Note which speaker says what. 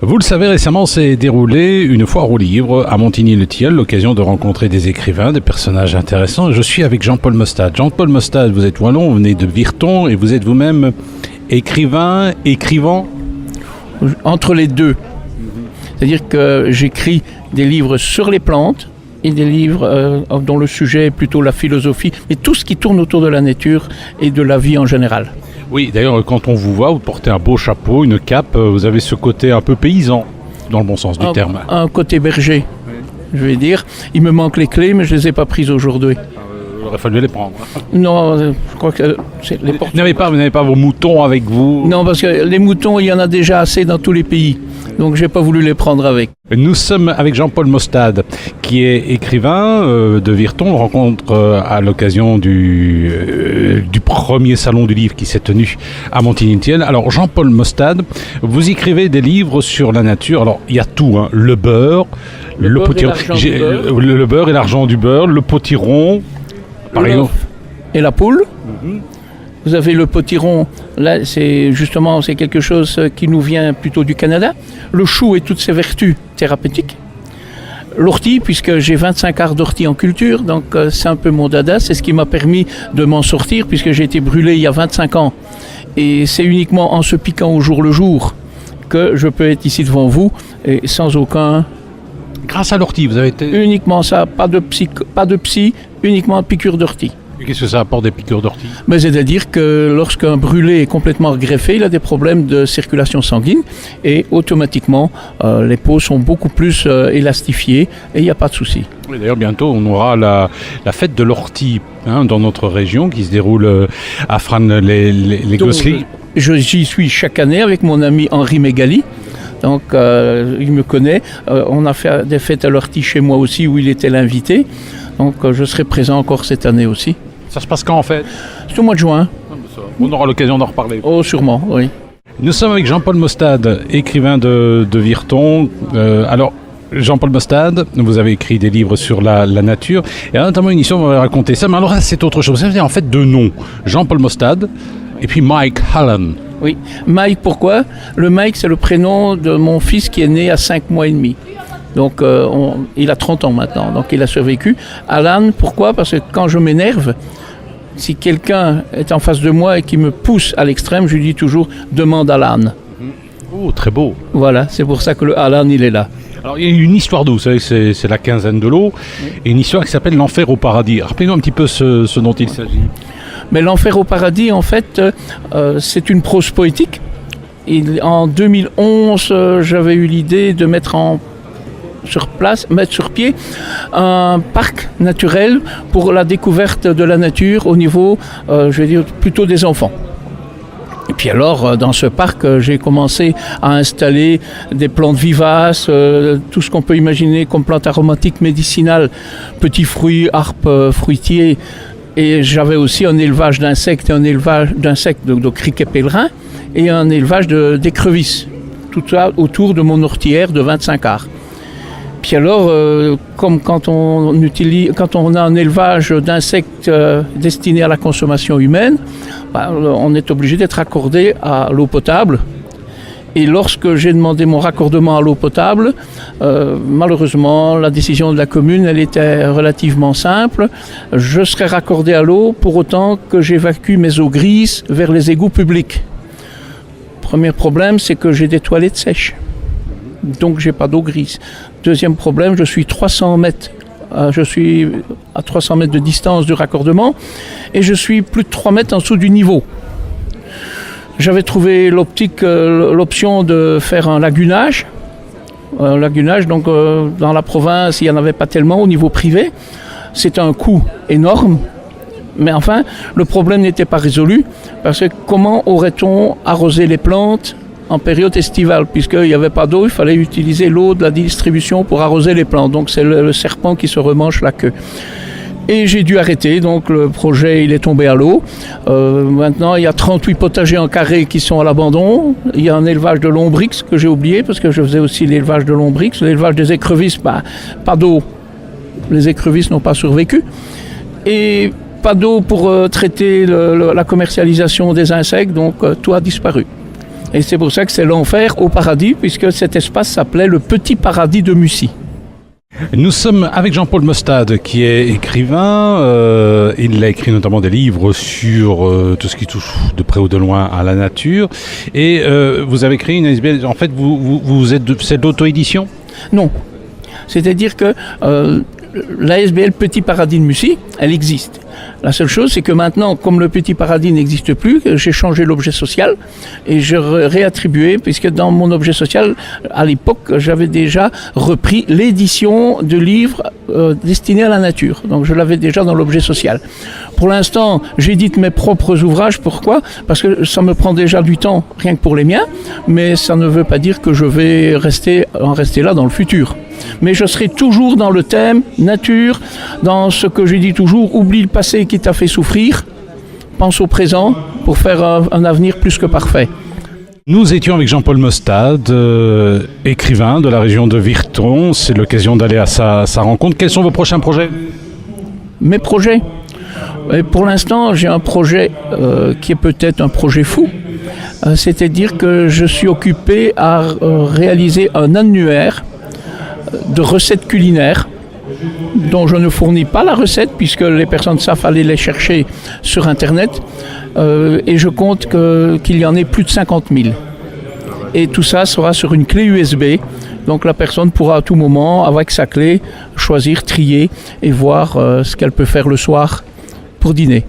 Speaker 1: Vous le savez, récemment s'est déroulée une foire aux livres à Montigny-le-Tilleul, l'occasion de rencontrer des écrivains, des personnages intéressants. Je suis avec Jean-Paul Mostade. Jean-Paul Mostade, vous êtes wallon, vous venez de Virton et vous êtes vous-même écrivant
Speaker 2: Entre les deux. C'est-à-dire que j'écris des livres sur les plantes et des livres dont le sujet est plutôt la philosophie, mais tout ce qui tourne autour de la nature et de la vie en général.
Speaker 1: Oui, d'ailleurs, quand on vous voit, vous portez un beau chapeau, une cape, vous avez ce côté un peu paysan, dans le bon sens du terme.
Speaker 2: Un côté berger, je vais dire. Il me manque les clés, mais je ne les ai pas prises aujourd'hui.
Speaker 1: Il aurait fallu les prendre.
Speaker 2: Non, je crois que c'est les portes.
Speaker 1: Vous n'avez pas vos moutons avec vous?
Speaker 2: Non, parce que les moutons, il y en a déjà assez dans tous les pays. Donc, je n'ai pas voulu les prendre avec.
Speaker 1: Nous sommes avec Jean-Paul Mostade, qui est écrivain de Virton. On rencontre à l'occasion du premier salon du livre qui s'est tenu à Montigny-le-Tilleul. Alors, Jean-Paul Mostade, vous écrivez des livres sur la nature. Alors, il y a tout, hein. Le beurre, le beurre et l'argent du beurre, le potiron, par exemple.
Speaker 2: Et la poule. Vous avez le potiron, là c'est quelque chose qui nous vient plutôt du Canada. Le chou et toutes ses vertus thérapeutiques. L'ortie, puisque j'ai 25 arts d'ortie en culture, donc c'est un peu mon dada, c'est ce qui m'a permis de m'en sortir, puisque j'ai été brûlé il y a 25 ans. Et c'est uniquement en se piquant au jour le jour que je peux être ici devant vous, et sans aucun...
Speaker 1: Grâce à l'ortie, vous avez été...
Speaker 2: Uniquement ça, pas de psy, uniquement piqûre d'ortie.
Speaker 1: Qu'est-ce que ça apporte des piqûres d'ortie?
Speaker 2: C'est-à-dire que lorsqu'un brûlé est complètement greffé, il a des problèmes de circulation sanguine et automatiquement les peaux sont beaucoup plus élastifiées et il n'y a pas de souci.
Speaker 1: Oui, d'ailleurs, bientôt on aura la fête de l'ortie dans notre région qui se déroule à Frasnes-les-Gosselies.
Speaker 2: J'y suis chaque année avec mon ami Henri Mégali. Donc, il me connaît. On a fait des fêtes à l'ortie chez moi aussi où il était l'invité. Donc, je serai présent encore cette année aussi.
Speaker 1: Ça se passe quand en fait?
Speaker 2: C'est au mois de juin.
Speaker 1: On aura l'occasion d'en reparler.
Speaker 2: Oh, sûrement, oui.
Speaker 1: Nous sommes avec Jean-Paul Mostade, écrivain de Virton. Alors, Jean-Paul Mostade, vous avez écrit des livres sur la nature. Et notamment une histoire, on va raconter ça. Mais alors là, c'est autre chose. Ça veut dire en fait deux noms. Jean-Paul Mostade et puis Mike Hallan.
Speaker 2: Oui. Mike, pourquoi? Le Mike, c'est le prénom de mon fils qui est né à 5 mois et demi. Donc, il a 30 ans maintenant, donc il a survécu. Alan, pourquoi? Parce que quand je m'énerve, si quelqu'un est en face de moi et qui me pousse à l'extrême, je lui dis toujours « demande Alan ».
Speaker 1: Oh, très beau.
Speaker 2: Voilà, c'est pour ça que le Alan, il est là.
Speaker 1: Alors, il y a une histoire d'eau, vous savez, c'est la quinzaine de l'eau, et une histoire qui s'appelle l'enfer au paradis. Rappelez-nous un petit peu ce dont il s'agit.
Speaker 2: Mais l'enfer au paradis, en fait, c'est une prose poétique. En 2011, j'avais eu l'idée de mettre sur pied un parc naturel pour la découverte de la nature au niveau, je vais dire, plutôt des enfants. Et puis alors, dans ce parc, j'ai commencé à installer des plantes vivaces, tout ce qu'on peut imaginer comme plantes aromatiques médicinales, petits fruits, harpes, fruitiers. Et j'avais aussi un élevage d'insectes, de criquets pèlerins, et un élevage d'écrevisses, tout ça autour de mon ortière de 25 arts. Puis alors, comme quand on a un élevage d'insectes destiné à la consommation humaine, on est obligé d'être accordé à l'eau potable. Et lorsque j'ai demandé mon raccordement à l'eau potable, malheureusement, la décision de la commune, elle était relativement simple. Je serai raccordé à l'eau pour autant que j'évacue mes eaux grises vers les égouts publics. Premier problème, c'est que j'ai des toilettes sèches. Donc, j'ai pas d'eau grise. Deuxième problème, je suis à 300 mètres de distance du raccordement et je suis plus de 3 mètres en dessous du niveau. J'avais trouvé l'option de faire un lagunage. Donc, dans la province, il n'y en avait pas tellement au niveau privé. C'est un coût énorme. Mais enfin, le problème n'était pas résolu parce que comment aurait-on arrosé les plantes en période estivale, puisqu'il n'y avait pas d'eau, il fallait utiliser l'eau de la distribution pour arroser les plantes. Donc c'est le serpent qui se remanche la queue. Et j'ai dû arrêter, donc le projet il est tombé à l'eau. Maintenant il y a 38 potagers en carré qui sont à l'abandon. Il y a un élevage de lombrics que j'ai oublié, parce que je faisais aussi l'élevage de lombrics. L'élevage des écrevisses, pas d'eau. Les écrevisses n'ont pas survécu. Et pas d'eau pour traiter la commercialisation des insectes, donc tout a disparu. Et c'est pour ça que c'est l'enfer au paradis, puisque cet espace s'appelait le Petit Paradis de Mussy.
Speaker 1: Nous sommes avec Jean-Paul Mostade, qui est écrivain. Il a écrit notamment des livres sur tout ce qui touche de près ou de loin à la nature. Et vous avez créé une ASBL. En fait, c'est de l'auto-édition ?
Speaker 2: Non. C'est-à-dire que l'ASBL Petit Paradis de Mussy, elle existe. La seule chose, c'est que maintenant, comme le Petit Paradis n'existe plus, j'ai changé l'objet social et je réattribué, puisque dans mon objet social, à l'époque, j'avais déjà repris l'édition de livres destinés à la nature. Donc je l'avais déjà dans l'objet social. Pour l'instant, j'édite mes propres ouvrages. Pourquoi ? Parce que ça me prend déjà du temps, rien que pour les miens, mais ça ne veut pas dire que je vais en rester là dans le futur. Mais je serai toujours dans le thème nature, dans ce que je dis toujours, oublie le passé qui t'a fait souffrir, pense au présent pour faire un avenir plus que parfait.
Speaker 1: Nous étions avec Jean-Paul Mostade, écrivain de la région de Virton. C'est l'occasion d'aller à sa rencontre. Quels sont vos prochains projets ?
Speaker 2: Mes projets ? Et pour l'instant, j'ai un projet qui est peut-être un projet fou. C'est-à-dire que je suis occupé à réaliser un annuaire de recettes culinaires dont je ne fournis pas la recette puisque les personnes savent aller les chercher sur Internet et je compte qu'il y en ait plus de 50 000. Et tout ça sera sur une clé USB, donc la personne pourra à tout moment, avec sa clé, choisir, trier et voir ce qu'elle peut faire le soir pour dîner.